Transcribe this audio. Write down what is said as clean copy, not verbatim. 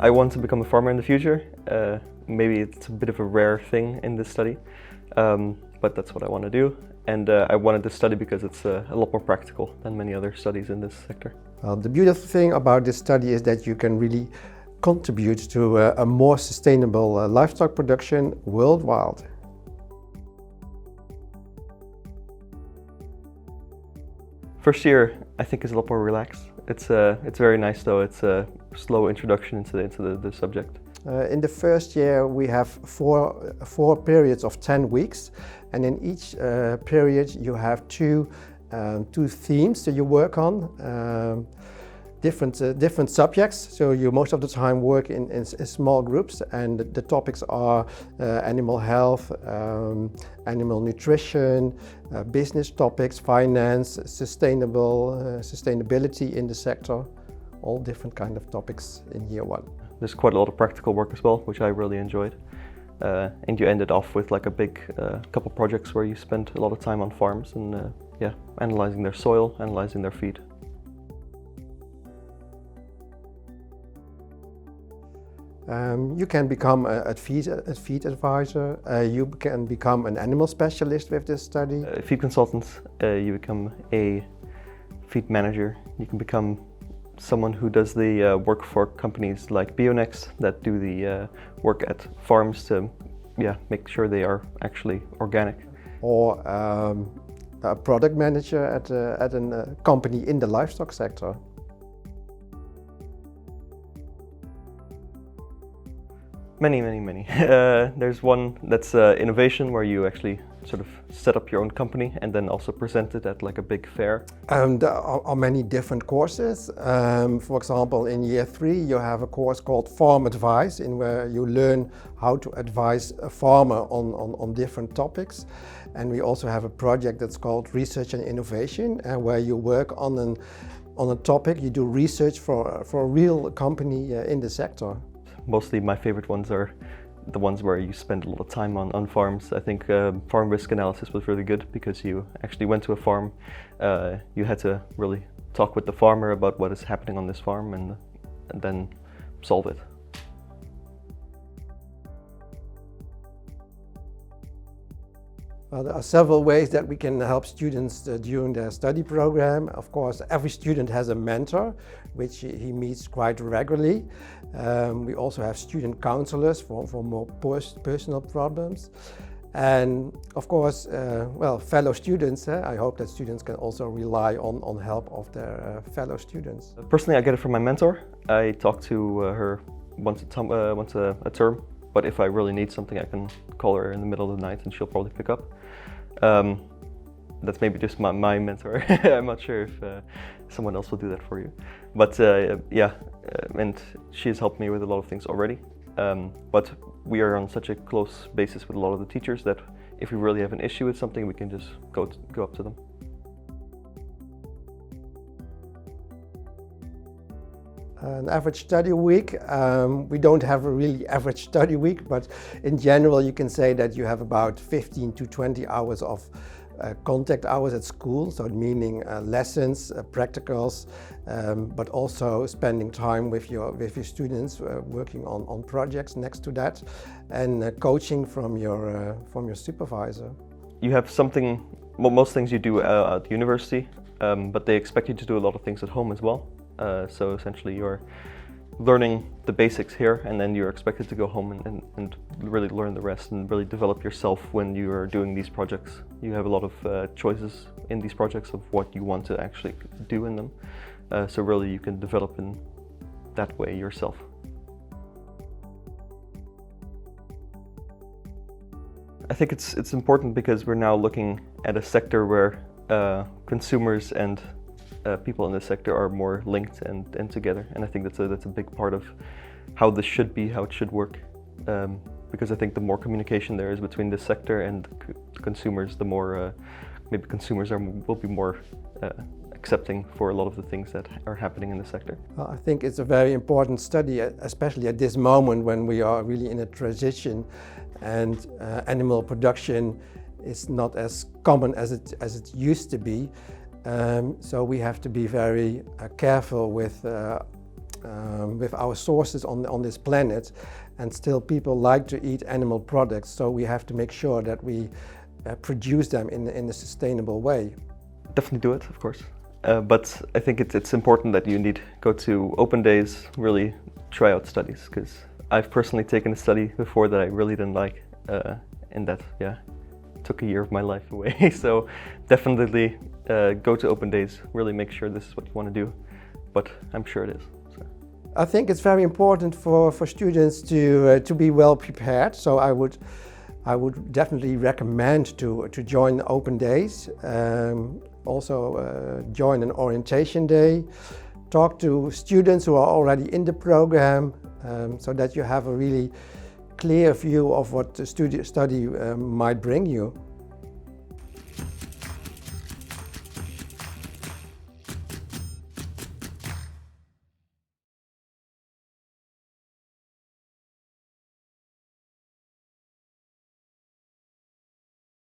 I want to become a farmer in the future. Maybe it's a bit of a rare thing in this study, but that's what I want to do. And I wanted this study because it's a lot more practical than many other studies in this sector. The beautiful thing about this study is that you can really contribute to a more sustainable livestock production worldwide. First year, I think, is a lot more relaxed. It's very nice though. It's a slow introduction into the subject. In the first year, we have four periods of 10 weeks, and in each period you have two themes that you work on. Different subjects, so you most of the time work in small groups, and the topics are animal health, animal nutrition, business topics, finance, sustainability in the sector, all different kind of topics in year one. There's quite a lot of practical work as well, which I really enjoyed. And you ended off with like a big couple projects where you spent a lot of time on farms and analyzing their soil, analyzing their feed. You can become a feed advisor, you can become an animal specialist with this study. Feed consultant, you become a feed manager, you can become someone who does the work for companies like Bionex that do the work at farms to make sure they are actually organic. Or a product manager at a company in the livestock sector. Many. There's one that's innovation, where you actually sort of set up your own company and then also present it at like a big fair. There are many different courses. For example, in year 3 you have a course called Farm Advice, in where you learn how to advise a farmer on different topics. And we also have a project that's called Research and Innovation, where you work on a topic, you do research for a real company in the sector. Mostly my favorite ones are the ones where you spend a lot of time on farms. I think farm risk analysis was really good because you actually went to a farm. You had to really talk with the farmer about what is happening on this farm and then solve it. Well, there are several ways that we can help students during their study program. Of course, every student has a mentor, which he meets quite regularly. We also have student counselors for more personal problems. And of course, fellow students. I hope that students can also rely on help of their fellow students. Personally, I get it from my mentor. I talk to her once a term. But if I really need something, I can call her in the middle of the night and she'll probably pick up. That's maybe just my mentor. I'm not sure if someone else will do that for you. But and she has helped me with a lot of things already. But we are on such a close basis with a lot of the teachers that if we really have an issue with something, we can just go up to them. An average study week, we don't have a really average study week, but in general you can say that you have about 15 to 20 hours of contact hours at school, so meaning lessons, practicals, but also spending time with your students, working on projects next to that, and coaching from your supervisor. You have something, well, most things you do at university, but they expect you to do a lot of things at home as well. So essentially you're learning the basics here, and then you're expected to go home and really learn the rest and really develop yourself when you are doing these projects. You have a lot of choices in these projects of what you want to actually do in them. So really you can develop in that way yourself. I think it's important because we're now looking at a sector where consumers and people in this sector are more linked and together, and I think that's a big part of how this should be, how it should work, because I think the more communication there is between this sector and the consumers, the more maybe consumers will be more accepting for a lot of the things that are happening in the sector. Well, I think it's a very important study, especially at this moment when we are really in a transition and animal production is not as common as it used to be. So we have to be very careful with with our sources on this planet, and still people like to eat animal products, so we have to make sure that we produce them in a sustainable way. Definitely do it, of course. But I think it's important that you indeed go to open days, really try out studies, because I've personally taken a study before that I really didn't like, and that, yeah, took a year of my life away. So definitely go to open days, really make sure this is what you want to do, but I'm sure it is. So. I think it's very important for students to be well prepared, so I would definitely recommend to join open days. Also join an orientation day, talk to students who are already in the program, so that you have a really clear view of what the study might bring you.